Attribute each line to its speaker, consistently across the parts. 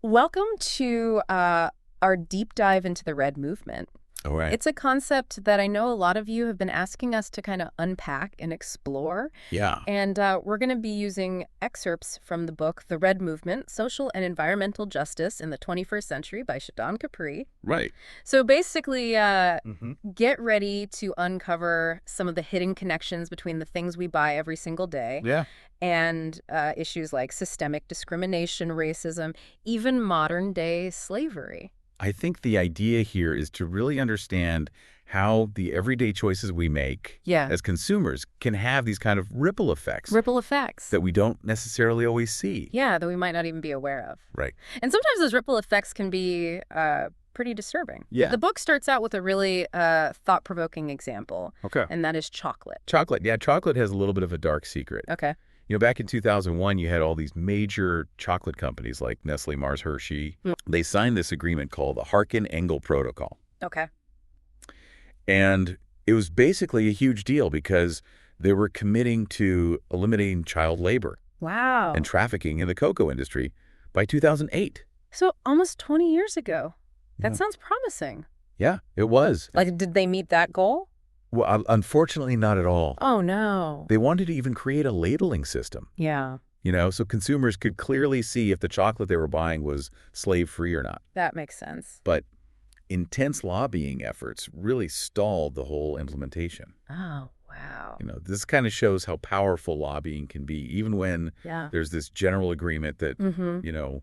Speaker 1: Welcome to our deep dive into the Red Movement.
Speaker 2: All right.
Speaker 1: It's a concept that I know a lot of you have been asking us to kind of unpack and explore.
Speaker 2: Yeah.
Speaker 1: And we're going to be using excerpts from the book The Red Movement, Social and Environmental Justice in the 21st Century by Shadan Kapri.
Speaker 2: Right.
Speaker 1: So basically,
Speaker 2: Mm-hmm.
Speaker 1: get ready to uncover some of the hidden connections between the things we buy every single day
Speaker 2: Yeah.
Speaker 1: and issues like systemic discrimination, racism, even modern-day slavery.
Speaker 2: I think the idea here is to really understand how the everyday choices we make
Speaker 1: Yeah.
Speaker 2: as consumers can have these kind of ripple effects
Speaker 1: Ripple effects.
Speaker 2: that we don't necessarily always see.
Speaker 1: Yeah, that we might not even be aware of.
Speaker 2: Right.
Speaker 1: And sometimes those ripple effects can be pretty disturbing.
Speaker 2: Yeah.
Speaker 1: The book starts out with a really thought-provoking example,
Speaker 2: Okay.
Speaker 1: and that is chocolate.
Speaker 2: Chocolate. Yeah, chocolate has a little bit of a dark secret.
Speaker 1: Okay.
Speaker 2: Back in 2001, you had all these major chocolate companies like Nestle, Mars, Hershey.
Speaker 1: Mm.
Speaker 2: They signed this agreement called the Harkin-Engel Protocol.
Speaker 1: Okay.
Speaker 2: And it was basically a huge deal because they were committing to eliminating child labor
Speaker 1: Wow.
Speaker 2: and trafficking in the cocoa industry by 2008.
Speaker 1: So almost 20 years ago. That
Speaker 2: Yeah.
Speaker 1: sounds promising.
Speaker 2: Yeah, it was.
Speaker 1: Like, did they meet that goal?
Speaker 2: Well, unfortunately, not at all.
Speaker 1: Oh, no.
Speaker 2: They wanted to even create a labeling system,
Speaker 1: Yeah,
Speaker 2: so consumers could clearly see if the chocolate they were buying was slave-free or not.
Speaker 1: that makes sense.
Speaker 2: But intense lobbying efforts really stalled the whole implementation.
Speaker 1: Oh, wow.
Speaker 2: This kind of shows how powerful lobbying can be, even when
Speaker 1: Yeah.
Speaker 2: there's this general agreement that,
Speaker 1: Mm-hmm.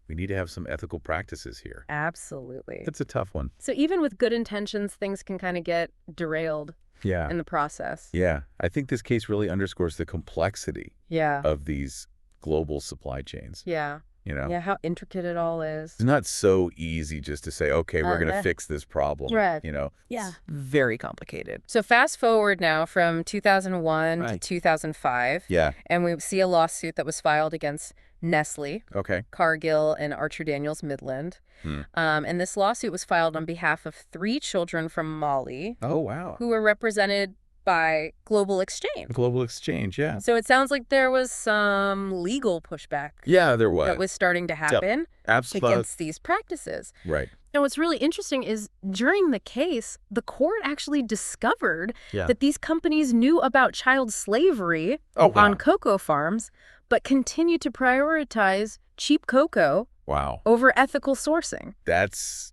Speaker 2: we need to have some ethical practices here.
Speaker 1: Absolutely.
Speaker 2: It's a tough one.
Speaker 1: So even with good intentions, things can kind of get derailed
Speaker 2: Yeah.
Speaker 1: in the process.
Speaker 2: Yeah. I think this case really underscores the complexity
Speaker 1: Yeah.
Speaker 2: of these global supply chains.
Speaker 1: Yeah. Yeah, how intricate it all is.
Speaker 2: It's not so easy just to say, okay, we're going to fix this problem.
Speaker 1: Right.
Speaker 3: Yeah. Very complicated.
Speaker 1: So fast forward now from 2001 to
Speaker 3: Right.
Speaker 1: 2005,
Speaker 2: Yeah.
Speaker 1: and we see a lawsuit that was filed against Nestle,
Speaker 2: Okay.
Speaker 1: Cargill, and Archer Daniels Midland.
Speaker 2: Hmm.
Speaker 1: And this lawsuit was filed on behalf of 3 children from Mali
Speaker 2: Oh, wow.
Speaker 1: who were represented by Global Exchange.
Speaker 2: Global exchange. Yeah.
Speaker 1: So it sounds like there was some legal pushback
Speaker 2: Yeah, there was.
Speaker 1: that was starting to happen
Speaker 2: Absolutely.
Speaker 1: against these practices.
Speaker 2: Right.
Speaker 1: And what's really interesting is during the case, the court actually discovered
Speaker 2: Yeah.
Speaker 1: that these companies knew about child slavery
Speaker 2: Oh, wow.
Speaker 1: on cocoa farms, but continued to prioritize cheap cocoa
Speaker 2: Wow.
Speaker 1: over ethical sourcing.
Speaker 2: That's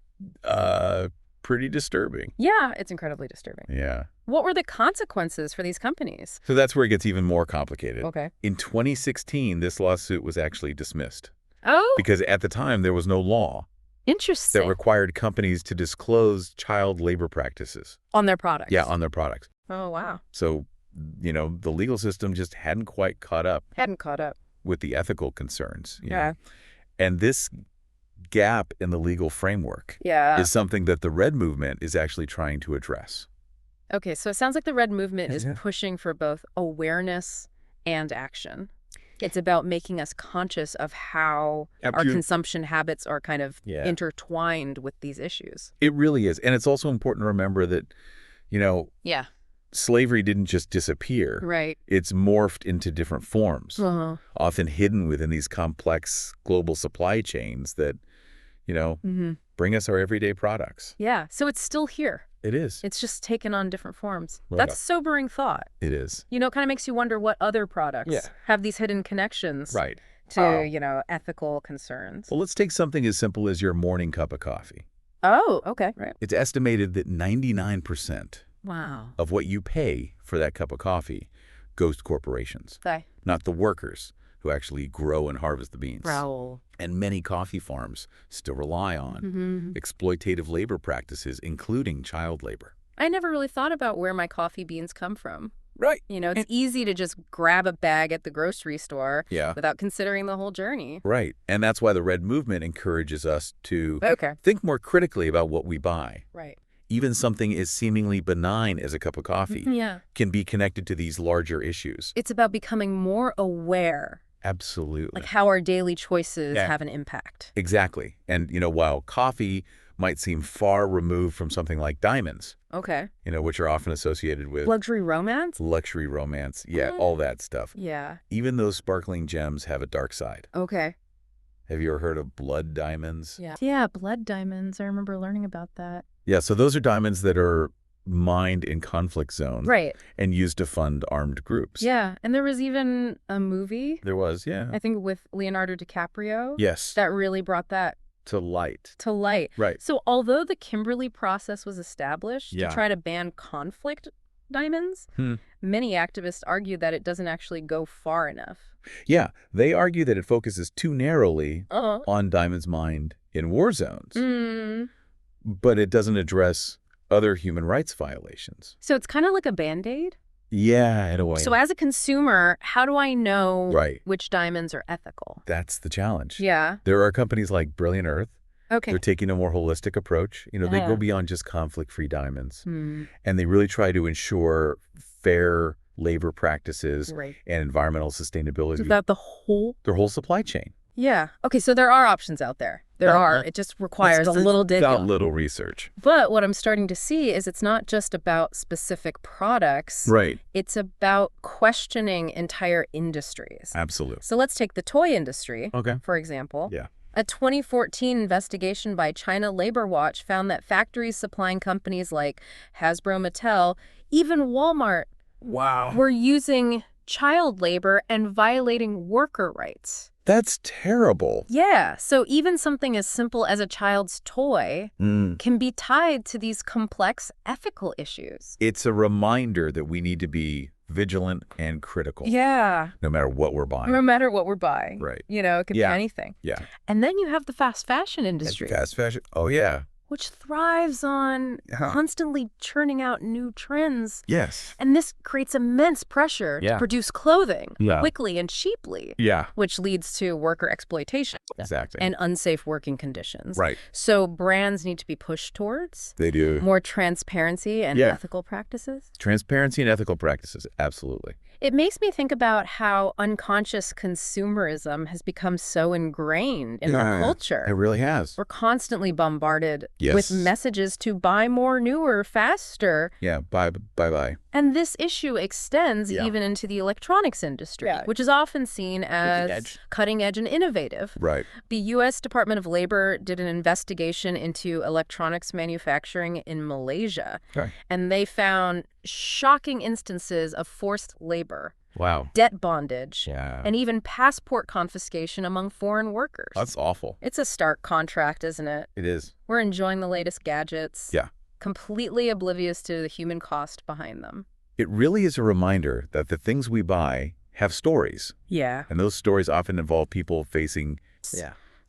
Speaker 2: pretty disturbing.
Speaker 1: Yeah, it's incredibly disturbing.
Speaker 2: Yeah.
Speaker 1: What were the consequences for these companies?
Speaker 2: So that's where it gets even more complicated.
Speaker 1: Okay.
Speaker 2: In 2016, this lawsuit was actually dismissed
Speaker 1: Oh,
Speaker 2: because at the time there was no law
Speaker 1: interesting.
Speaker 2: that required companies to disclose child labor practices.
Speaker 1: On their products.
Speaker 2: Yeah, on their products.
Speaker 1: Oh, wow.
Speaker 2: So, the legal system just hadn't quite caught up
Speaker 1: Hadn't caught up.
Speaker 2: with the ethical concerns.
Speaker 1: Yeah.
Speaker 2: And this gap in the legal framework
Speaker 1: Yeah.
Speaker 2: is something that the Red Movement is actually trying to address.
Speaker 1: Okay, so it sounds like the Red Movement is
Speaker 2: Yeah.
Speaker 1: pushing for both awareness and action. It's about making us conscious of how our consumption habits are kind of
Speaker 2: Yeah.
Speaker 1: intertwined with these issues.
Speaker 2: It really is. And it's also important to remember that,
Speaker 1: Yeah.
Speaker 2: slavery didn't just disappear.
Speaker 1: Right.
Speaker 2: It's morphed into different forms,
Speaker 1: Uh-huh.
Speaker 2: often hidden within these complex global supply chains that,
Speaker 1: Mm-hmm.
Speaker 2: bring us our everyday products.
Speaker 1: Yeah, so it's still here.
Speaker 2: It is.
Speaker 1: It's just taken on different forms.
Speaker 2: Right.
Speaker 1: That's a sobering thought.
Speaker 2: It is.
Speaker 1: It kind of makes you wonder what other products
Speaker 2: Yeah.
Speaker 1: have these hidden connections
Speaker 2: Right.
Speaker 1: to, ethical concerns.
Speaker 2: Well, let's take something as simple as your morning cup of coffee.
Speaker 1: Oh, okay. Right.
Speaker 2: It's estimated that 99%
Speaker 1: Wow.
Speaker 2: of what you pay for that cup of coffee goes to corporations,
Speaker 1: Okay.
Speaker 2: not the workers who actually grow and harvest the beans.
Speaker 1: Raoul.
Speaker 2: And many coffee farms still rely on
Speaker 1: Mm-hmm.
Speaker 2: exploitative labor practices, including child labor.
Speaker 1: I never really thought about where my coffee beans come from.
Speaker 2: Right.
Speaker 1: It's easy to just grab a bag at the grocery store
Speaker 2: Yeah.
Speaker 1: without considering the whole journey.
Speaker 2: Right. And that's why the Red Movement encourages us to
Speaker 1: Okay.
Speaker 2: think more critically about what we buy.
Speaker 1: Right.
Speaker 2: Even something as seemingly benign as a cup of coffee
Speaker 1: Yeah.
Speaker 2: can be connected to these larger issues.
Speaker 1: It's about becoming more aware,
Speaker 2: Absolutely.
Speaker 1: like how our daily choices
Speaker 2: Yeah.
Speaker 1: have an impact.
Speaker 2: Exactly. And, while coffee might seem far removed from something like diamonds,
Speaker 1: Okay.
Speaker 2: which are often associated with
Speaker 1: Luxury romance?
Speaker 2: luxury romance, all that stuff.
Speaker 1: Yeah.
Speaker 2: Even those sparkling gems have a dark side.
Speaker 1: Okay.
Speaker 2: Have you ever heard of blood diamonds?
Speaker 1: Yeah, blood diamonds. I remember learning about that.
Speaker 2: Yeah, so those are diamonds that are mined in conflict zones.
Speaker 1: Right.
Speaker 2: And used to fund armed groups.
Speaker 1: Yeah, and there was even a movie.
Speaker 2: There was, yeah.
Speaker 1: I think with Leonardo DiCaprio.
Speaker 2: Yes.
Speaker 1: That really brought that
Speaker 2: to light.
Speaker 1: Right. So although the Kimberley process was established
Speaker 2: Yeah.
Speaker 1: to try to ban conflict diamonds, many activists argue that it doesn't actually go far enough.
Speaker 2: Yeah, they argue that it focuses too narrowly on diamonds mined in war zones. But it doesn't address other human rights violations.
Speaker 1: So it's kind of like a Band-Aid?
Speaker 2: Yeah, in a way.
Speaker 1: So as a consumer, how do I know
Speaker 2: Right.
Speaker 1: which diamonds are ethical?
Speaker 2: That's the challenge.
Speaker 1: Yeah.
Speaker 2: There are companies like Brilliant Earth.
Speaker 1: Okay.
Speaker 2: They're taking a more holistic approach. You know, they go beyond just conflict-free diamonds. And they really try to ensure fair labor practices and environmental sustainability.
Speaker 1: Is that
Speaker 2: their whole supply chain.
Speaker 1: Yeah. Okay, so there are options out there. There are. It just requires a little digging.
Speaker 2: Without little research.
Speaker 1: But what I'm starting to see is it's not just about specific products.
Speaker 2: Right.
Speaker 1: It's about questioning entire industries.
Speaker 2: Absolutely.
Speaker 1: So let's take the toy industry,
Speaker 2: Okay.
Speaker 1: for example.
Speaker 2: Yeah.
Speaker 1: A 2014 investigation by China Labor Watch found that factories supplying companies like Hasbro, Mattel, even Walmart were using child labor and violating worker rights.
Speaker 2: That's terrible.
Speaker 1: Yeah, so even something as simple as a child's toy can be tied to these complex ethical issues.
Speaker 2: It's a reminder that we need to be vigilant and critical.
Speaker 1: Yeah.
Speaker 2: No matter what we're buying.
Speaker 1: No matter what we're buying.
Speaker 2: Right.
Speaker 1: You know, it could be anything.
Speaker 2: Yeah.
Speaker 1: And then you have the fast fashion industry.
Speaker 2: Fast fashion. Oh, yeah.
Speaker 1: Which thrives on constantly churning out new trends.
Speaker 2: Yes.
Speaker 1: And this creates immense pressure to produce clothing quickly and cheaply.
Speaker 2: Yeah.
Speaker 1: Which leads to worker exploitation.
Speaker 2: Exactly.
Speaker 1: And unsafe working conditions.
Speaker 2: Right.
Speaker 1: So brands need to be pushed towards
Speaker 2: They do.
Speaker 1: more transparency and ethical practices.
Speaker 2: Transparency and ethical practices. Absolutely.
Speaker 1: It makes me think about how unconscious consumerism has become so ingrained in our culture.
Speaker 2: It really has.
Speaker 1: We're constantly bombarded with messages to buy more, newer, faster.
Speaker 2: Yeah, bye.
Speaker 1: And this issue extends even into the electronics industry, which is often seen as cutting edge and innovative.
Speaker 2: Right.
Speaker 1: The U.S. Department of Labor did an investigation into electronics manufacturing in Malaysia, and they found shocking instances of forced labor, debt bondage, and even passport confiscation among foreign workers.
Speaker 2: That's awful.
Speaker 1: It's a stark contrast, isn't it?
Speaker 2: It is.
Speaker 1: We're enjoying the latest gadgets, completely oblivious to the human cost behind them.
Speaker 2: It really is a reminder that the things we buy have stories.
Speaker 1: Yeah.
Speaker 2: And those stories often involve people facing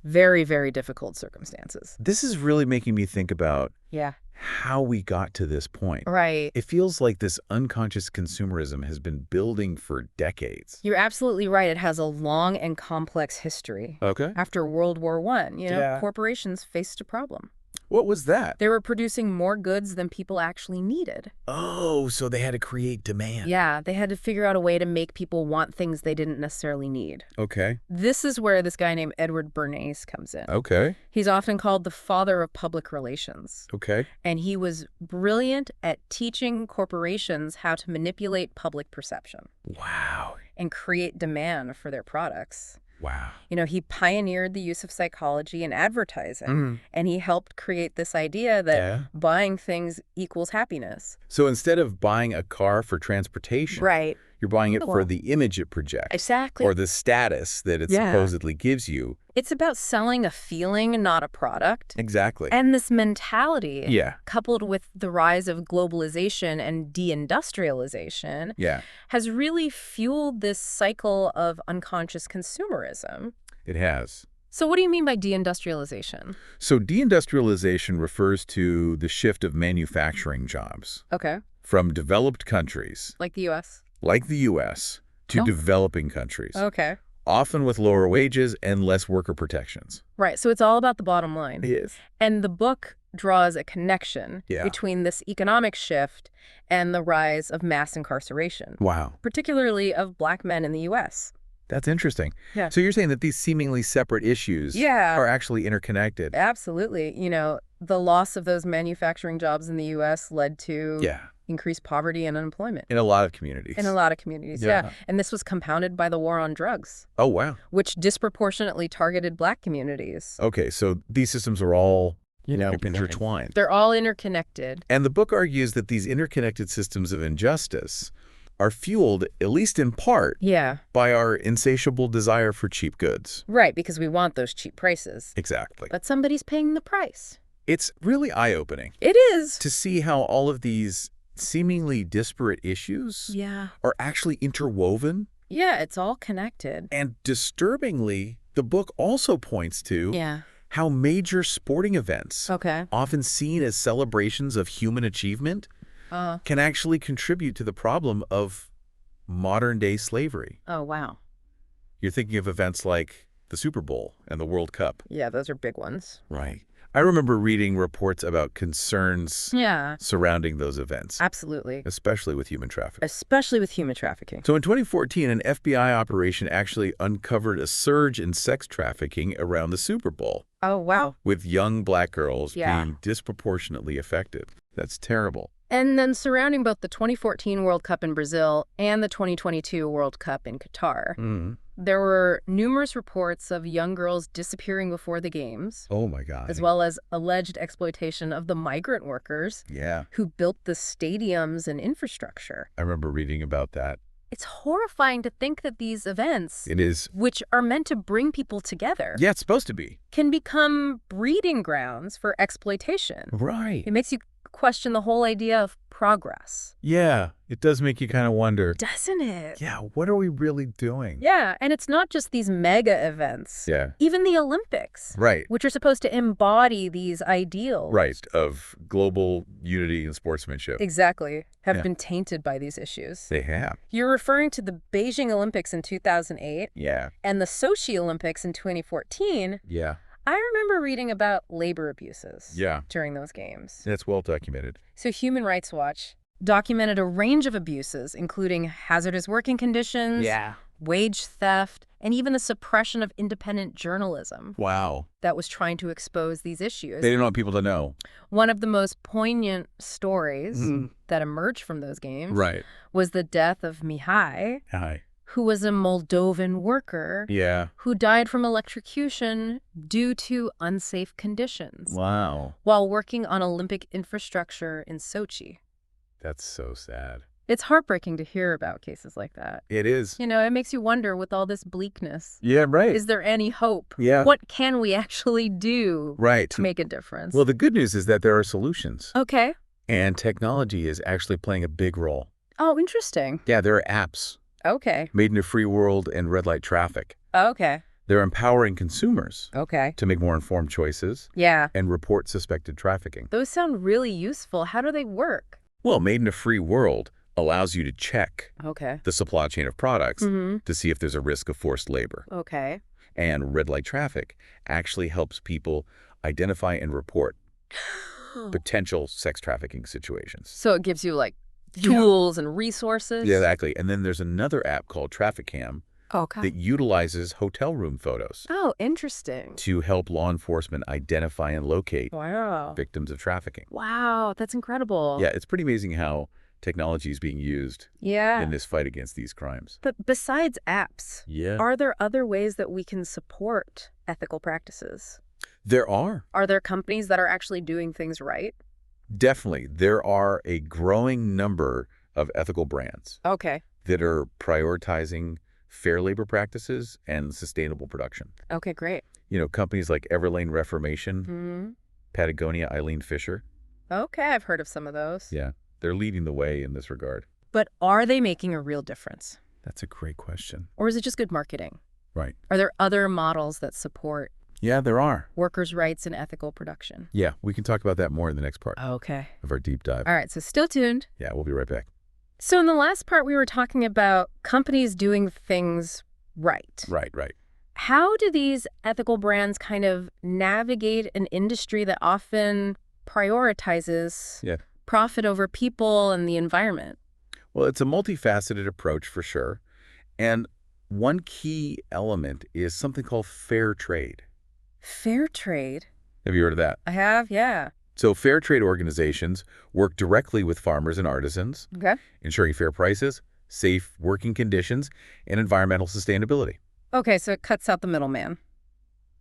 Speaker 1: very, very difficult circumstances.
Speaker 2: This is really making me think about
Speaker 1: Yeah.
Speaker 2: how we got to this point.
Speaker 1: Right.
Speaker 2: It feels like this unconscious consumerism has been building for decades.
Speaker 1: You're absolutely right. It has a long and complex history.
Speaker 2: Okay.
Speaker 1: After World War I, corporations faced a problem.
Speaker 2: What was that?
Speaker 1: They were producing more goods than people actually needed.
Speaker 2: Oh, so they had to create demand.
Speaker 1: Yeah, they had to figure out a way to make people want things they didn't necessarily need.
Speaker 2: Okay.
Speaker 1: This is where this guy named Edward Bernays comes in.
Speaker 2: Okay.
Speaker 1: He's often called the father of public relations.
Speaker 2: Okay.
Speaker 1: And he was brilliant at teaching corporations how to manipulate public perception.
Speaker 2: Wow.
Speaker 1: And create demand for their products.
Speaker 2: Wow.
Speaker 1: You know, he pioneered the use of psychology in advertising, and he helped create this idea that buying things equals happiness.
Speaker 2: So instead of buying a car for transportation, you're buying it for the image it projects.
Speaker 1: Exactly.
Speaker 2: Or the status that it supposedly gives you.
Speaker 1: It's about selling a feeling, not a product.
Speaker 2: Exactly.
Speaker 1: And this mentality, coupled with the rise of globalization and deindustrialization, has really fueled this cycle of unconscious consumerism.
Speaker 2: It has.
Speaker 1: So what do you mean by deindustrialization?
Speaker 2: So deindustrialization refers to the shift of manufacturing jobs from developed countries,
Speaker 1: like the U.S.?
Speaker 2: Like the U.S., to developing countries.
Speaker 1: Okay.
Speaker 2: Often with lower wages and less worker protections.
Speaker 1: Right. So it's all about the bottom line.
Speaker 2: Yes.
Speaker 1: And the book draws a connection between this economic shift and the rise of mass incarceration.
Speaker 2: Wow.
Speaker 1: Particularly of Black men in the U.S.
Speaker 2: That's interesting.
Speaker 1: Yeah.
Speaker 2: So you're saying that these seemingly separate issues are actually interconnected.
Speaker 1: Absolutely. You know, the loss of those manufacturing jobs in the U.S. led to increased poverty and unemployment.
Speaker 2: In a lot of communities.
Speaker 1: In a lot of communities, yeah. And this was compounded by the war on drugs.
Speaker 2: Oh, wow.
Speaker 1: Which disproportionately targeted Black communities.
Speaker 2: Okay, so these systems are all, intertwined.
Speaker 1: They're all interconnected.
Speaker 2: And the book argues that these interconnected systems of injustice are fueled, at least in part, by our insatiable desire for cheap goods.
Speaker 1: Right, because we want those cheap prices.
Speaker 2: Exactly.
Speaker 1: But somebody's paying the price.
Speaker 2: It's really eye-opening.
Speaker 1: It is.
Speaker 2: To see how all of these seemingly disparate issues are actually interwoven.
Speaker 1: Yeah, it's all connected.
Speaker 2: And disturbingly, the book also points to how major sporting events, often seen as celebrations of human achievement, can actually contribute to the problem of modern-day slavery.
Speaker 1: Oh, wow.
Speaker 2: You're thinking of events like the Super Bowl and the World Cup.
Speaker 1: Yeah, those are big ones.
Speaker 2: Right. I remember reading reports about concerns surrounding those events.
Speaker 1: Absolutely.
Speaker 2: Especially with human trafficking.
Speaker 1: Especially with human trafficking.
Speaker 2: So in 2014, an FBI operation actually uncovered a surge in sex trafficking around the Super Bowl.
Speaker 1: Oh, wow.
Speaker 2: With young Black girls being disproportionately affected. That's terrible.
Speaker 1: And then surrounding both the 2014 World Cup in Brazil and the 2022 World Cup in Qatar, there were numerous reports of young girls disappearing before the games.
Speaker 2: Oh, my God.
Speaker 1: As well as alleged exploitation of the migrant workers who built the stadiums and infrastructure.
Speaker 2: I remember reading about that.
Speaker 1: It's horrifying to think that these events, which are meant to bring people together,
Speaker 2: it's supposed to be,
Speaker 1: can become breeding grounds for exploitation.
Speaker 2: Right.
Speaker 1: It makes you question the whole idea of progress.
Speaker 2: Yeah, it does make you kind of wonder.
Speaker 1: Doesn't it?
Speaker 2: Yeah, what are we really doing?
Speaker 1: Yeah, and it's not just these mega events.
Speaker 2: Yeah.
Speaker 1: Even the Olympics.
Speaker 2: Right.
Speaker 1: Which are supposed to embody these ideals.
Speaker 2: Right, of global unity and sportsmanship.
Speaker 1: Exactly. Have been tainted by these issues.
Speaker 2: They have.
Speaker 1: You're referring to the Beijing Olympics in 2008.
Speaker 2: Yeah.
Speaker 1: And the Sochi Olympics in 2014.
Speaker 2: Yeah.
Speaker 1: I remember reading about labor abuses during those games.
Speaker 2: That's well documented.
Speaker 1: So Human Rights Watch documented a range of abuses, including hazardous working conditions, wage theft, and even the suppression of independent journalism.
Speaker 2: Wow.
Speaker 1: That was trying to expose these issues.
Speaker 2: They didn't want people to know.
Speaker 1: One of the most poignant stories that emerged from those games was the death of Mihai. Who was a Moldovan worker who died from electrocution due to unsafe conditions.
Speaker 2: Wow.
Speaker 1: While working on Olympic infrastructure in Sochi.
Speaker 2: That's so sad.
Speaker 1: It's heartbreaking to hear about cases like that.
Speaker 2: It is.
Speaker 1: You know, it makes you wonder with all this bleakness.
Speaker 2: Yeah, right.
Speaker 1: Is there any hope?
Speaker 2: Yeah.
Speaker 1: What can we actually do to make a difference?
Speaker 2: Well, the good news is that there are solutions.
Speaker 1: Okay.
Speaker 2: And technology is actually playing a big role.
Speaker 1: Oh, interesting.
Speaker 2: Yeah, there are apps.
Speaker 1: Okay.
Speaker 2: Made in a free world and red light traffic.
Speaker 1: Okay.
Speaker 2: They're empowering consumers
Speaker 1: to
Speaker 2: make more informed choices and report suspected trafficking.
Speaker 1: Those sound really useful. How do they work?
Speaker 2: Well, Made in a Free World allows you to check the supply chain of products to see if there's a risk of forced labor.
Speaker 1: Okay.
Speaker 2: And red light traffic actually helps people identify and report potential sex trafficking situations.
Speaker 1: So it gives you like tools and resources?
Speaker 2: Yeah, exactly. And then there's another app called Traffic Cam that utilizes hotel room photos.
Speaker 1: Oh, interesting.
Speaker 2: To help law enforcement identify and locate victims of trafficking.
Speaker 1: Wow, that's incredible.
Speaker 2: Yeah, it's pretty amazing how technology is being used in this fight against these crimes.
Speaker 1: But besides apps, are there other ways that we can support ethical practices?
Speaker 2: There are.
Speaker 1: Are there companies that are actually doing things right?
Speaker 2: Definitely. There are a growing number of ethical brands that are prioritizing fair labor practices and sustainable production.
Speaker 1: Okay, great.
Speaker 2: You know, companies like Everlane Reformation, Patagonia, Eileen Fisher.
Speaker 1: Okay, I've heard of some of those.
Speaker 2: Yeah, they're leading the way in this regard.
Speaker 1: But are they making a real difference?
Speaker 2: That's a great question.
Speaker 1: Or is it just good marketing?
Speaker 2: Right.
Speaker 1: Are there other models that support
Speaker 2: there are.
Speaker 1: Workers' rights and ethical production?
Speaker 2: Yeah, we can talk about that more in the next part of our deep dive.
Speaker 1: All right, so still tuned.
Speaker 2: Yeah, we'll be right back.
Speaker 1: So in the last part, we were talking about companies doing things right.
Speaker 2: Right.
Speaker 1: How do these ethical brands kind of navigate an industry that often prioritizes profit over people and the environment?
Speaker 2: Well, it's a multifaceted approach for sure. And one key element is something called fair trade.
Speaker 1: Fair trade?
Speaker 2: Have you heard of that?
Speaker 1: I have, yeah.
Speaker 2: So fair trade organizations work directly with farmers and artisans, ensuring fair prices, safe working conditions, and environmental sustainability.
Speaker 1: Okay, so it cuts out the middleman.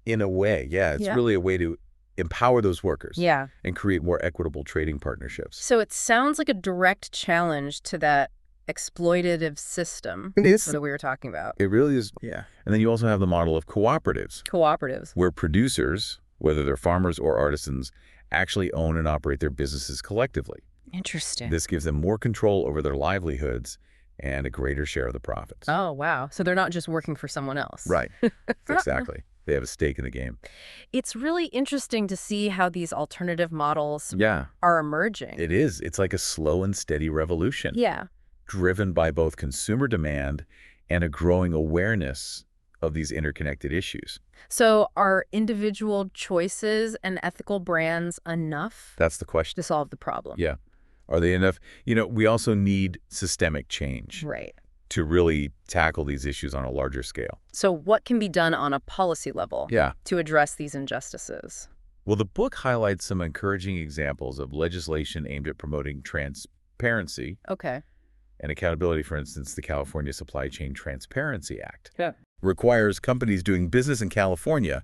Speaker 2: In a way, yeah. It's really a way to empower those workers and create more equitable trading partnerships.
Speaker 1: So it sounds like a direct challenge to that exploitative system that we were talking about.
Speaker 2: It really is. Yeah. And then you also have the model of cooperatives.
Speaker 1: Cooperatives.
Speaker 2: Where producers, whether they're farmers or artisans, actually own and operate their businesses collectively.
Speaker 1: Interesting.
Speaker 2: This gives them more control over their livelihoods and a greater share of the profits.
Speaker 1: Oh, wow. So they're not just working for someone else.
Speaker 2: Right. Exactly. They have a stake in the game.
Speaker 1: It's really interesting to see how these alternative models are emerging.
Speaker 2: It is. It's like a slow and steady revolution.
Speaker 1: Yeah.
Speaker 2: Driven by both consumer demand and a growing awareness of these interconnected issues.
Speaker 1: So are individual choices and ethical brands enough?
Speaker 2: That's the question.
Speaker 1: To solve the problem?
Speaker 2: Yeah. Are they enough? You know, we also need systemic change.
Speaker 1: Right.
Speaker 2: To really tackle these issues on a larger scale.
Speaker 1: So what can be done on a policy level to address these injustices?
Speaker 2: Well, the book highlights some encouraging examples of legislation aimed at promoting transparency and accountability. For instance, the California Supply Chain Transparency Act requires companies doing business in California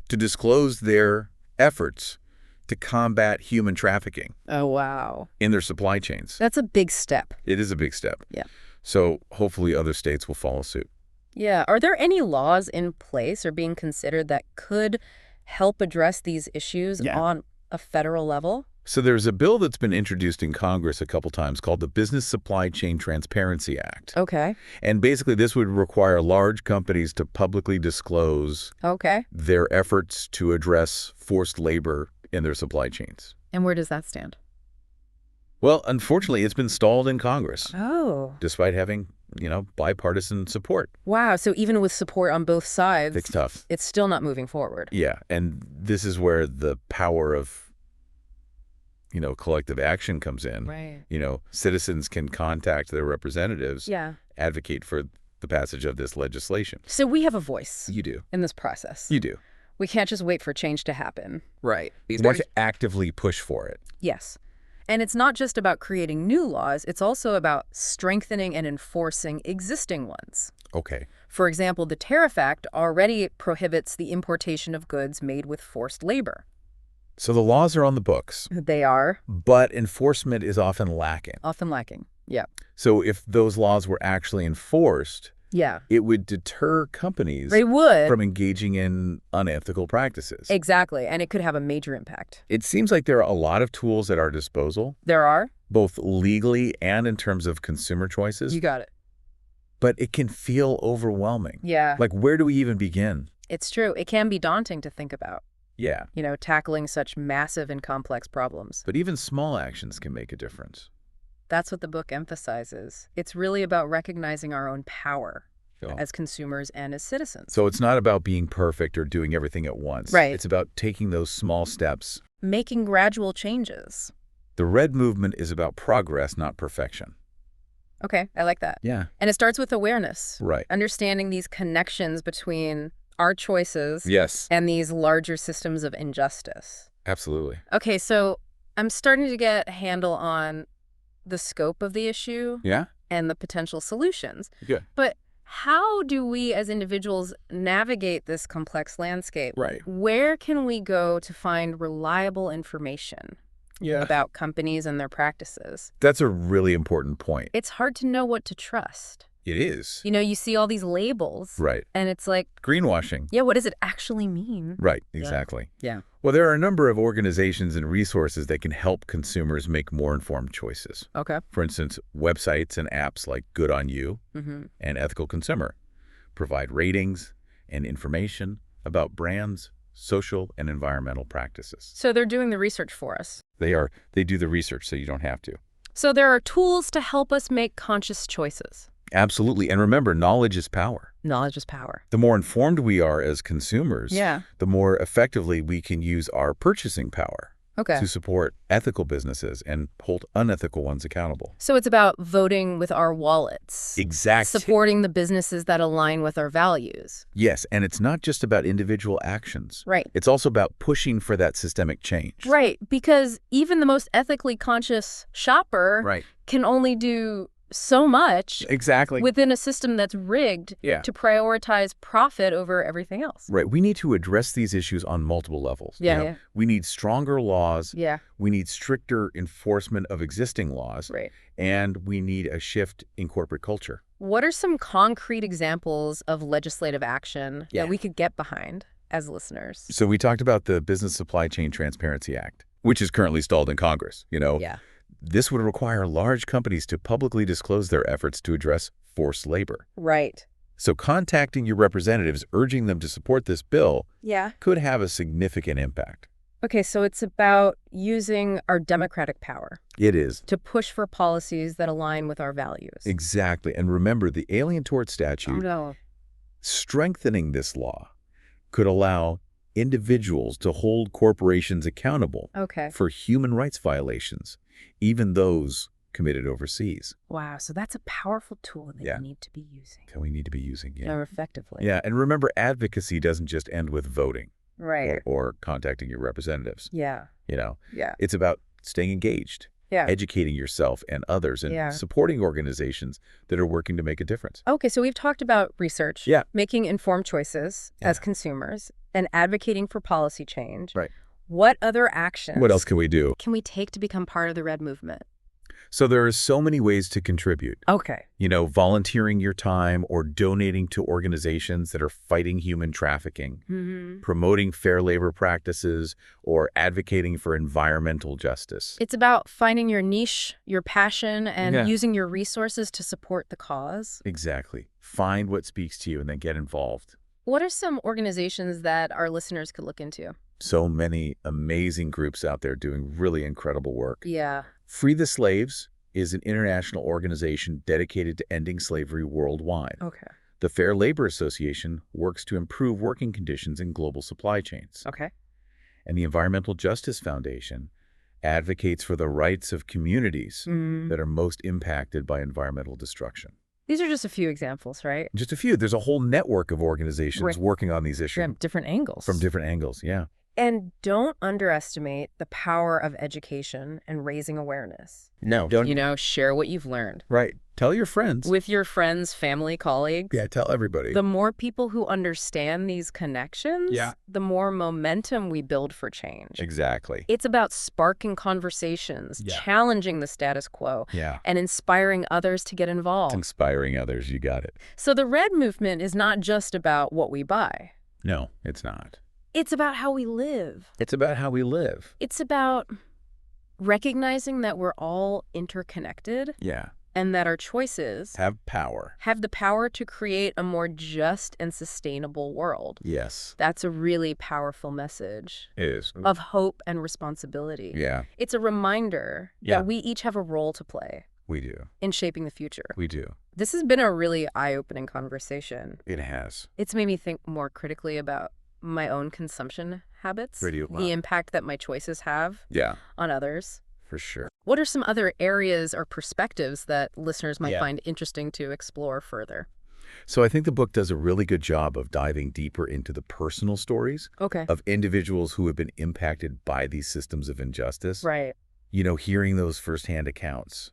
Speaker 2: to disclose their efforts to combat human trafficking.
Speaker 1: Oh, wow.
Speaker 2: In their supply chains.
Speaker 1: That's a big step.
Speaker 2: It is a big step.
Speaker 1: Yeah.
Speaker 2: So hopefully other states will follow suit.
Speaker 1: Yeah. Are there any laws in place or being considered that could help address these issues on a federal level?
Speaker 2: So there's a bill that's been introduced in Congress a couple times called the Business Supply Chain Transparency Act.
Speaker 1: Okay.
Speaker 2: And basically this would require large companies to publicly disclose their efforts to address forced labor in their supply chains.
Speaker 1: And where does that stand?
Speaker 2: Well, unfortunately, it's been stalled in Congress.
Speaker 1: Oh.
Speaker 2: Despite having, bipartisan support.
Speaker 1: Wow. So even with support on both sides,
Speaker 2: it's tough.
Speaker 1: It's still not moving forward.
Speaker 2: Yeah. And this is where the power of, collective action comes in.
Speaker 1: Right.
Speaker 2: Citizens can contact their representatives, advocate for the passage of this legislation.
Speaker 1: So we have a voice.
Speaker 2: You do.
Speaker 1: In this process.
Speaker 2: You do.
Speaker 1: We can't just wait for change to happen.
Speaker 3: Right.
Speaker 2: We want to actively push for it.
Speaker 1: Yes. And it's not just about creating new laws, it's also about strengthening and enforcing existing ones.
Speaker 2: Okay.
Speaker 1: For example, the Tariff Act already prohibits the importation of goods made with forced labor.
Speaker 2: So the laws are on the books.
Speaker 1: They are.
Speaker 2: But enforcement is often lacking.
Speaker 1: Often lacking, yeah.
Speaker 2: So if those laws were actually enforced, it would deter companies from engaging in unethical practices.
Speaker 1: Exactly, and it could have a major impact.
Speaker 2: It seems like there are a lot of tools at our disposal.
Speaker 1: There are?
Speaker 2: Both legally and in terms of consumer choices.
Speaker 1: You got it.
Speaker 2: But it can feel overwhelming.
Speaker 1: Yeah.
Speaker 2: Like, where do we even begin?
Speaker 1: It's true. It can be daunting to think about.
Speaker 2: Yeah.
Speaker 1: Tackling such massive and complex problems.
Speaker 2: But even small actions can make a difference.
Speaker 1: That's what the book emphasizes. It's really about recognizing our own power as consumers and as citizens.
Speaker 2: So it's not about being perfect or doing everything at once.
Speaker 1: Right.
Speaker 2: It's about taking those small steps.
Speaker 1: Making gradual changes.
Speaker 2: The Red Movement is about progress, not perfection.
Speaker 1: Okay, I like that.
Speaker 2: Yeah.
Speaker 1: And it starts with awareness.
Speaker 2: Right.
Speaker 1: Understanding these connections between our choices and these larger systems of injustice.
Speaker 2: Absolutely.
Speaker 1: Okay, so I'm starting to get a handle on the scope of the issue and the potential solutions.
Speaker 2: Good.
Speaker 1: But how do we as individuals navigate this complex landscape?
Speaker 2: Right.
Speaker 1: Where can we go to find reliable information about companies and their practices?
Speaker 2: That's a really important point.
Speaker 1: It's hard to know what to trust.
Speaker 2: It is.
Speaker 1: You see all these labels.
Speaker 2: Right.
Speaker 1: And it's like...
Speaker 2: greenwashing.
Speaker 1: Yeah, what does it actually mean?
Speaker 2: Right, exactly.
Speaker 1: Yeah.
Speaker 2: Well, there are a number of organizations and resources that can help consumers make more informed choices.
Speaker 1: Okay.
Speaker 2: For instance, websites and apps like Good on You and Ethical Consumer provide ratings and information about brands, social, and environmental practices.
Speaker 1: So they're doing the research for us.
Speaker 2: They are. They do the research so you don't have to.
Speaker 1: So there are tools to help us make conscious choices.
Speaker 2: Absolutely. And remember, knowledge is power.
Speaker 1: Knowledge is power.
Speaker 2: The more informed we are as consumers, the more effectively we can use our purchasing power. to support ethical businesses and hold unethical ones accountable.
Speaker 1: So it's about voting with our wallets.
Speaker 2: Exactly.
Speaker 1: Supporting the businesses that align with our values.
Speaker 2: Yes, and it's not just about individual actions.
Speaker 1: Right.
Speaker 2: It's also about pushing for that systemic change.
Speaker 1: Right, because even the most ethically conscious shopper can only do so much within a system that's rigged to prioritize profit over everything else.
Speaker 2: Right. We need to address these issues on multiple levels.
Speaker 1: Yeah.
Speaker 2: We need stronger laws.
Speaker 1: Yeah.
Speaker 2: We need stricter enforcement of existing laws.
Speaker 1: Right.
Speaker 2: And we need a shift in corporate culture.
Speaker 1: What are some concrete examples of legislative action that we could get behind as listeners?
Speaker 2: So we talked about the Business Supply Chain Transparency Act, which is currently stalled in Congress, This would require large companies to publicly disclose their efforts to address forced labor.
Speaker 1: Right.
Speaker 2: So contacting your representatives, urging them to support this bill could have a significant impact.
Speaker 1: Okay, so it's about using our democratic power.
Speaker 2: It is.
Speaker 1: To push for policies that align with our values.
Speaker 2: Exactly. And remember, the Alien Tort Statute, strengthening this law, could allow individuals to hold corporations accountable for human rights violations, even those committed overseas.
Speaker 1: Wow, so that's a powerful tool that we need to be using.
Speaker 2: That we need to be using,
Speaker 1: More effectively.
Speaker 2: Yeah, and remember, advocacy doesn't just end with voting.
Speaker 1: Right.
Speaker 2: Or contacting your representatives.
Speaker 1: Yeah.
Speaker 2: It's about staying engaged, educating yourself and others, and supporting organizations that are working to make a difference.
Speaker 1: Okay, so we've talked about research, making informed choices as consumers, and advocating for policy change.
Speaker 2: Right.
Speaker 1: What other actions?
Speaker 2: What else can we do?
Speaker 1: Can we take to become part of the Red Movement?
Speaker 2: So there are so many ways to contribute.
Speaker 1: Okay.
Speaker 2: Volunteering your time or donating to organizations that are fighting human trafficking, promoting fair labor practices, or advocating for environmental justice.
Speaker 1: It's about finding your niche, your passion, and using your resources to support the cause.
Speaker 2: Exactly. Find what speaks to you and then get involved.
Speaker 1: What are some organizations that our listeners could look into?
Speaker 2: So many amazing groups out there doing really incredible work.
Speaker 1: Yeah.
Speaker 2: Free the Slaves is an international organization dedicated to ending slavery worldwide.
Speaker 1: Okay.
Speaker 2: The Fair Labor Association works to improve working conditions in global supply chains.
Speaker 1: Okay.
Speaker 2: And the Environmental Justice Foundation advocates for the rights of communities that are most impacted by environmental destruction.
Speaker 1: These are just a few examples, right?
Speaker 2: Just a few. There's a whole network of organizations working on these issues.
Speaker 1: From different angles.
Speaker 2: From different angles, yeah.
Speaker 1: And don't underestimate the power of education and raising awareness.
Speaker 2: No.
Speaker 1: Don't. Share what you've learned.
Speaker 2: Right. Tell your friends.
Speaker 1: With your friends, family, colleagues.
Speaker 2: Yeah, tell everybody.
Speaker 1: The more people who understand these connections, the more momentum we build for change.
Speaker 2: Exactly.
Speaker 1: It's about sparking conversations, challenging the status quo, and inspiring others to get involved.
Speaker 2: Inspiring others, you got it.
Speaker 1: So the Red Movement is not just about what we buy.
Speaker 2: No, it's not.
Speaker 1: It's about how we live.
Speaker 2: It's about how we live.
Speaker 1: It's about recognizing that we're all interconnected.
Speaker 2: Yeah.
Speaker 1: And that our choices
Speaker 2: have power.
Speaker 1: Have the power to create a more just and sustainable world.
Speaker 2: Yes.
Speaker 1: That's a really powerful message.
Speaker 2: It is.
Speaker 1: Of hope and responsibility.
Speaker 2: Yeah.
Speaker 1: It's a reminder that we each have a role to play.
Speaker 2: We do.
Speaker 1: In shaping the future.
Speaker 2: We do.
Speaker 1: This has been a really eye-opening conversation.
Speaker 2: It has.
Speaker 1: It's made me think more critically about my own consumption habits.
Speaker 2: Wow.
Speaker 1: The impact that my choices have on others.
Speaker 2: For sure.
Speaker 1: What are some other areas or perspectives that listeners might find interesting to explore further?
Speaker 2: So I think the book does a really good job of diving deeper into the personal stories of individuals who have been impacted by these systems of injustice.
Speaker 1: Right.
Speaker 2: Hearing those firsthand accounts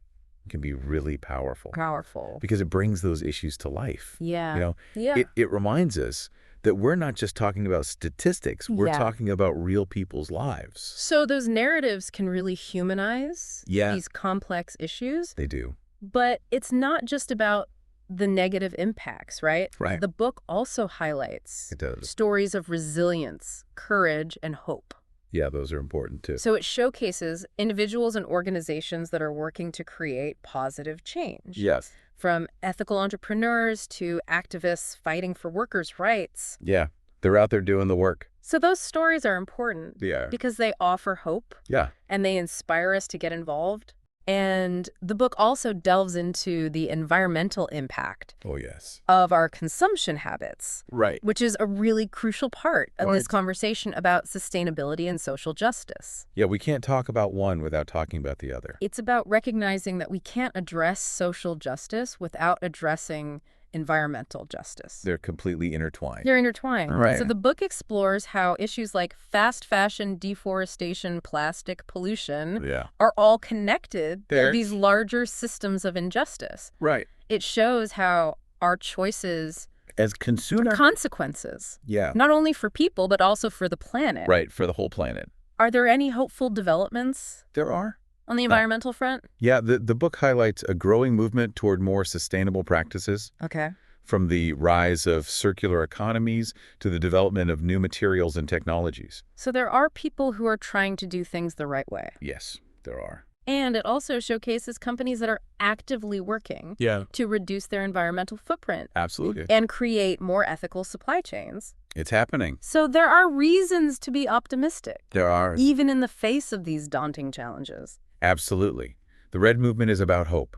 Speaker 2: can be really powerful.
Speaker 1: Powerful.
Speaker 2: Because it brings those issues to life.
Speaker 1: Yeah.
Speaker 2: It reminds us that we're not just talking about statistics. We're talking about real people's lives.
Speaker 1: So those narratives can really humanize these complex issues.
Speaker 2: They do.
Speaker 1: But it's not just about the negative impacts, right?
Speaker 2: Right.
Speaker 1: The book also highlights stories of resilience, courage, and hope.
Speaker 2: Yeah, those are important too.
Speaker 1: So it showcases individuals and organizations that are working to create positive change.
Speaker 2: Yes.
Speaker 1: From ethical entrepreneurs to activists fighting for workers' rights.
Speaker 2: Yeah, they're out there doing the work.
Speaker 1: So those stories are important
Speaker 2: Yeah.
Speaker 1: because they offer hope.
Speaker 2: Yeah.
Speaker 1: And they inspire us to get involved. And the book also delves into the environmental impact
Speaker 2: yes.
Speaker 1: of our consumption habits.
Speaker 2: Right.
Speaker 1: Which is a really crucial part of this conversation about sustainability and social justice.
Speaker 2: Yeah, we can't talk about one without talking about the other.
Speaker 1: It's about recognizing that we can't address social justice without addressing environmental justice.
Speaker 2: They're completely intertwined.
Speaker 1: They're intertwined.
Speaker 2: Right.
Speaker 1: So the book explores how issues like fast fashion, deforestation, plastic pollution are all connected to these larger systems of injustice.
Speaker 2: Right.
Speaker 1: It shows how our choices
Speaker 2: as consumer
Speaker 1: consequences.
Speaker 2: Yeah.
Speaker 1: Not only for people, but also for the planet.
Speaker 2: Right, for the whole planet.
Speaker 1: Are there any hopeful developments?
Speaker 2: There are.
Speaker 1: On the environmental front?
Speaker 2: Yeah, the book highlights a growing movement toward more sustainable practices.
Speaker 1: Okay.
Speaker 2: From the rise of circular economies to the development of new materials and technologies.
Speaker 1: So there are people who are trying to do things the right way.
Speaker 2: Yes, there are.
Speaker 1: And it also showcases companies that are actively working to reduce their environmental footprint.
Speaker 2: Absolutely.
Speaker 1: And create more ethical supply chains.
Speaker 2: It's happening.
Speaker 1: So there are reasons to be optimistic.
Speaker 2: There are.
Speaker 1: Even in the face of these daunting challenges.
Speaker 2: Absolutely. The Red Movement is about hope.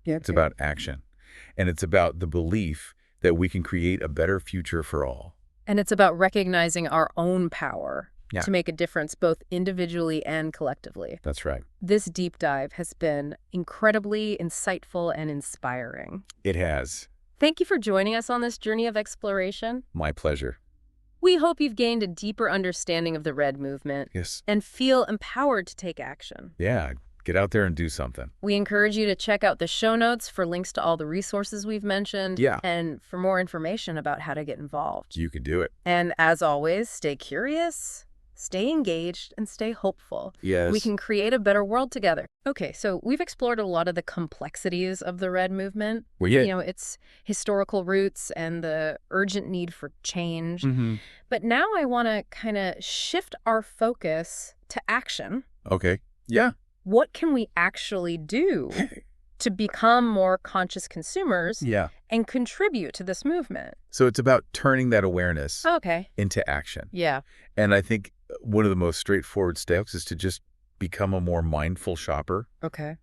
Speaker 1: Yeah,
Speaker 2: it's about action. And it's about the belief that we can create a better future for all.
Speaker 1: And it's about recognizing our own power to make a difference both individually and collectively.
Speaker 2: That's right.
Speaker 1: This deep dive has been incredibly insightful and inspiring.
Speaker 2: It has.
Speaker 1: Thank you for joining us on this journey of exploration.
Speaker 2: My pleasure.
Speaker 1: We hope you've gained a deeper understanding of the Red Movement.
Speaker 2: Yes.
Speaker 1: And feel empowered to take action.
Speaker 2: Yeah, get out there and do something.
Speaker 1: We encourage you to check out the show notes for links to all the resources we've mentioned.
Speaker 2: Yeah.
Speaker 1: And for more information about how to get involved.
Speaker 2: You can do it.
Speaker 1: And as always, stay curious, stay engaged, and stay hopeful.
Speaker 2: Yes.
Speaker 1: We can create a better world together. Okay, so we've explored a lot of the complexities of the Red Movement.
Speaker 2: Well,
Speaker 1: You know, its historical roots and the urgent need for change. But now I want to kind of shift our focus to action.
Speaker 2: Okay. Yeah.
Speaker 1: What can we actually do to become more conscious consumers and contribute to this movement?
Speaker 2: So it's about turning that awareness into action.
Speaker 1: Yeah.
Speaker 2: And I think one of the most straightforward steps is to just become a more mindful shopper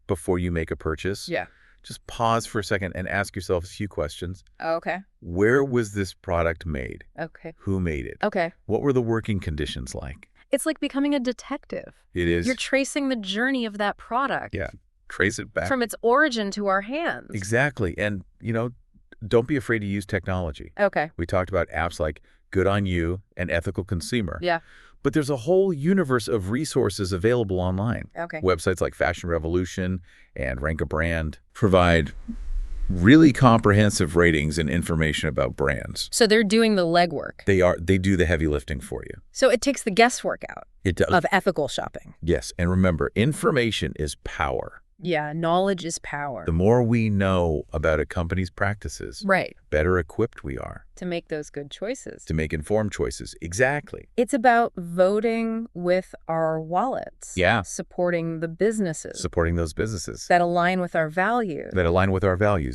Speaker 2: before you make a purchase.
Speaker 1: Yeah.
Speaker 2: Just pause for a second and ask yourself a few questions.
Speaker 1: Okay.
Speaker 2: Where was this product made?
Speaker 1: Okay.
Speaker 2: Who made it?
Speaker 1: Okay.
Speaker 2: What were the working conditions like?
Speaker 1: It's like becoming a detective.
Speaker 2: It is.
Speaker 1: You're tracing the journey of that product.
Speaker 2: Yeah. Trace it back.
Speaker 1: From its origin to our hands.
Speaker 2: Exactly. And, you know, don't be afraid to use technology.
Speaker 1: Okay.
Speaker 2: We talked about apps like Good on You and Ethical Consumer.
Speaker 1: Yeah.
Speaker 2: But there's a whole universe of resources available online.
Speaker 1: Okay.
Speaker 2: Websites like Fashion Revolution and Rank a Brand provide really comprehensive ratings and information about brands.
Speaker 1: So they're doing the legwork.
Speaker 2: They do the heavy lifting for you.
Speaker 1: So it takes the guesswork out.
Speaker 2: It does.
Speaker 1: Of ethical shopping.
Speaker 2: Yes. And remember, information is power.
Speaker 1: Yeah, knowledge is power.
Speaker 2: The more we know about a company's practices, better equipped we are.
Speaker 1: To make those good choices.
Speaker 2: To make informed choices. Exactly.
Speaker 1: It's about voting with our wallets.
Speaker 2: Yeah.
Speaker 1: Supporting the businesses.
Speaker 2: Supporting those businesses.
Speaker 1: That align with our values.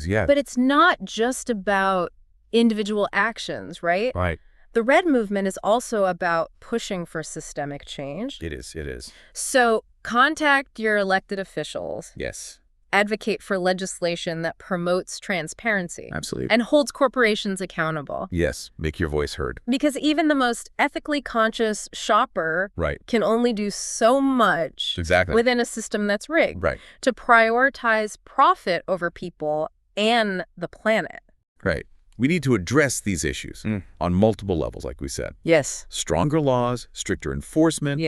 Speaker 2: Yeah.
Speaker 1: But it's not just about individual actions, right?
Speaker 2: Right.
Speaker 1: The Red Movement is also about pushing for systemic change.
Speaker 2: It is.
Speaker 1: So contact your elected officials.
Speaker 2: Yes.
Speaker 1: Advocate for legislation that promotes transparency.
Speaker 2: Absolutely.
Speaker 1: And holds corporations accountable.
Speaker 2: Yes. Make your voice heard.
Speaker 1: Because even the most ethically conscious shopper can only do so much within a system that's rigged to prioritize profit over people and the planet.
Speaker 2: Right. We need to address these issues on multiple levels, like we said.
Speaker 1: Yes.
Speaker 2: Stronger laws, stricter enforcement,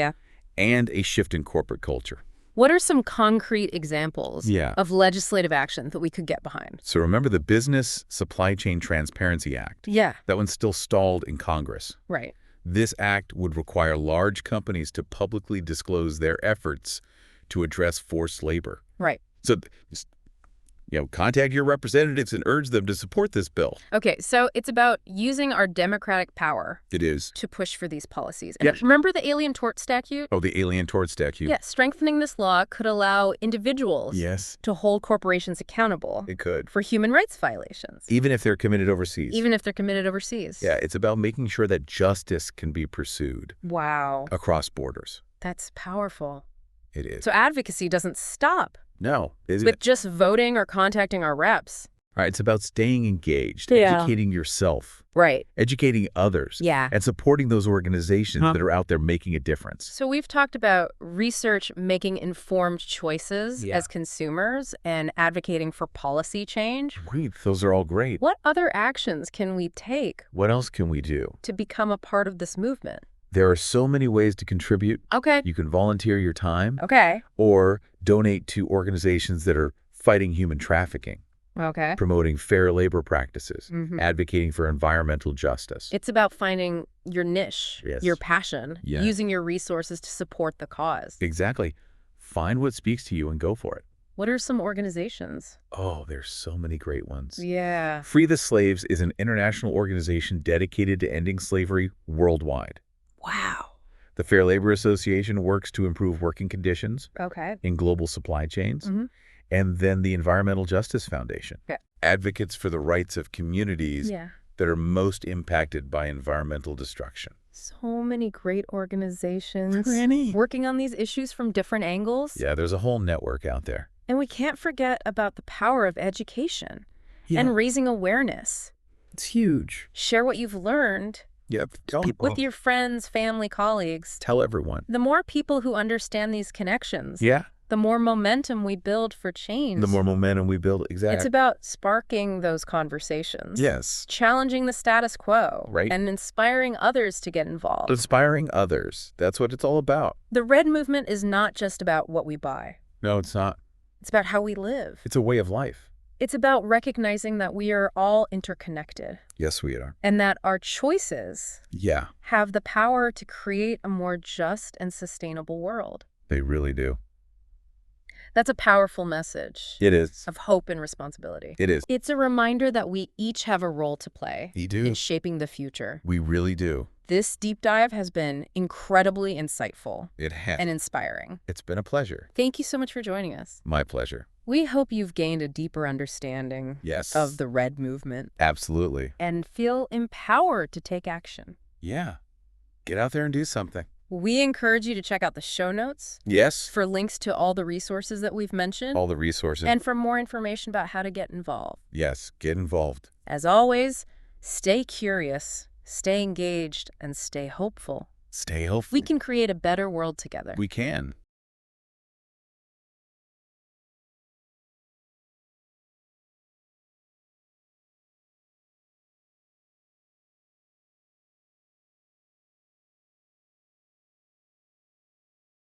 Speaker 2: and a shift in corporate culture.
Speaker 1: What are some concrete examples of legislative action that we could get behind?
Speaker 2: So remember the Business Supply Chain Transparency Act?
Speaker 1: Yeah.
Speaker 2: That one's still stalled in Congress.
Speaker 1: Right.
Speaker 2: This act would require large companies to publicly disclose their efforts to address forced labor.
Speaker 1: Right.
Speaker 2: So contact your representatives and urge them to support this bill.
Speaker 1: Okay, so it's about using our democratic power.
Speaker 2: It is.
Speaker 1: To push for these policies. And remember the Alien Tort Statute?
Speaker 2: Oh, the Alien Tort Statute.
Speaker 1: Yeah, strengthening this law could allow individuals to hold corporations accountable.
Speaker 2: It could.
Speaker 1: For human rights violations.
Speaker 2: Even if they're committed overseas.
Speaker 1: Yeah,
Speaker 2: it's about making sure that justice can be pursued.
Speaker 1: Wow.
Speaker 2: Across borders.
Speaker 1: That's powerful.
Speaker 2: It is.
Speaker 1: So advocacy doesn't stop
Speaker 2: No.
Speaker 1: With just voting or contacting our reps.
Speaker 2: Right. It's about staying engaged, educating yourself.
Speaker 1: Right.
Speaker 2: Educating others.
Speaker 1: Yeah.
Speaker 2: And supporting those organizations that are out there making a difference.
Speaker 1: So we've talked about research making informed choices as consumers and advocating for policy change.
Speaker 2: Great. Those are all great.
Speaker 1: What other actions can we take?
Speaker 2: What else can we do
Speaker 1: to become a part of this movement?
Speaker 2: There are so many ways to contribute.
Speaker 1: Okay.
Speaker 2: You can volunteer your time.
Speaker 1: Okay.
Speaker 2: Or donate to organizations that are fighting human trafficking.
Speaker 1: Okay.
Speaker 2: Promoting fair labor practices, advocating for environmental justice.
Speaker 1: It's about finding your niche, your passion, using your resources to support the cause.
Speaker 2: Exactly. Find what speaks to you and go for it.
Speaker 1: What are some organizations?
Speaker 2: Oh, there's so many great ones.
Speaker 1: Yeah.
Speaker 2: Free the Slaves is an international organization dedicated to ending slavery worldwide.
Speaker 1: Wow.
Speaker 2: The Fair Labor Association works to improve working conditions in global supply chains. And then the Environmental Justice Foundation, advocates for the rights of communities that are most impacted by environmental destruction.
Speaker 1: So many great organizations working on these issues from different angles.
Speaker 2: Yeah, there's a whole network out there.
Speaker 1: And we can't forget about the power of education and raising awareness.
Speaker 2: It's huge.
Speaker 1: Share what you've learned.
Speaker 2: Tell people.
Speaker 1: With your friends, family, colleagues.
Speaker 2: Tell everyone.
Speaker 1: The more people who understand these connections. The more momentum we build for change.
Speaker 2: The more momentum we build, exactly.
Speaker 1: It's about sparking those conversations.
Speaker 2: Yes.
Speaker 1: Challenging the status quo.
Speaker 2: Right.
Speaker 1: And inspiring others to get involved.
Speaker 2: Inspiring others. That's what it's all about.
Speaker 1: The Red Movement is not just about what we buy.
Speaker 2: No, it's not.
Speaker 1: It's about how we live.
Speaker 2: It's a way of life.
Speaker 1: It's about recognizing that we are all interconnected.
Speaker 2: Yes, we are.
Speaker 1: And that our choices have the power to create a more just and sustainable world.
Speaker 2: They really do.
Speaker 1: That's a powerful message.
Speaker 2: It is.
Speaker 1: Of hope and responsibility.
Speaker 2: It is.
Speaker 1: It's a reminder that we each have a role to play in shaping the future.
Speaker 2: We really do.
Speaker 1: This deep dive has been incredibly insightful.
Speaker 2: It has.
Speaker 1: And inspiring.
Speaker 2: It's been a pleasure.
Speaker 1: Thank you so much for joining us.
Speaker 2: My pleasure.
Speaker 1: We hope you've gained a deeper understanding of the Red Movement.
Speaker 2: Absolutely.
Speaker 1: And feel empowered to take action.
Speaker 2: Yeah. Get out there and do something.
Speaker 1: We encourage you to check out the show notes.
Speaker 2: Yes.
Speaker 1: For links to all the resources that we've mentioned.
Speaker 2: All the resources.
Speaker 1: And for more information about how to get involved.
Speaker 2: Yes, get involved.
Speaker 1: As always, stay curious, stay engaged, and stay hopeful.
Speaker 2: Stay hopeful.
Speaker 1: We can create a better world together.
Speaker 2: We can.